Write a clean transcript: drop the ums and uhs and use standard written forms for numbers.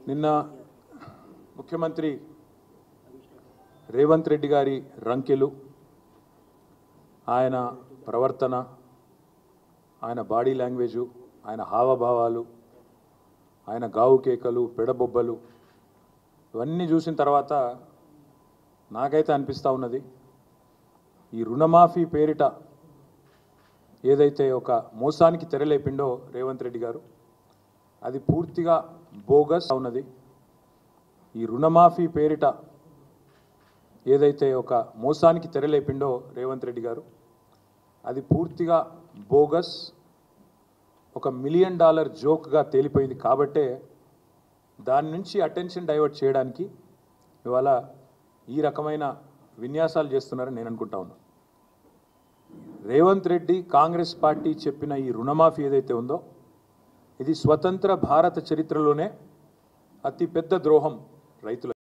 నిన్న ముఖ్యమంత్రి రేవంత్ రెడ్డి గారి రంకెలు, ఆయన ప్రవర్తన, ఆయన బాడీ లాంగ్వేజు, ఆయన హావభావాలు, ఆయన గావు కేకలు, పెడబొబ్బలు ఇవన్నీ చూసిన తర్వాత నాకైతే అనిపిస్తూ ఉన్నది, ఈ రుణమాఫీ పేరిట ఏదైతే ఒక మోసానికి తెరలేపిండో రేవంత్ రెడ్డి గారు, అది పూర్తిగా బోగస్ ఉన్నది. ఈ రుణమాఫీ పేరిట ఏదైతే ఒక మోసానికి తెరలేపిండో రేవంత్ రెడ్డి గారు, అది పూర్తిగా బోగస్, ఒక $1 మిలియన్ జోక్గా తేలిపోయింది. కాబట్టే దాని నుంచి అటెన్షన్ డైవర్ట్ చేయడానికి ఇవాళ ఈ రకమైన విన్యాసాలు చేస్తున్నారని నేను అనుకుంటా ఉన్నాను. రేవంత్ రెడ్డి కాంగ్రెస్ పార్టీ చెప్పిన ఈ రుణమాఫీ ఏదైతే ఉందో, ఇది స్వతంత్ర భారత చరిత్రలోనే అతి పెద్ద ద్రోహం రైతులకు.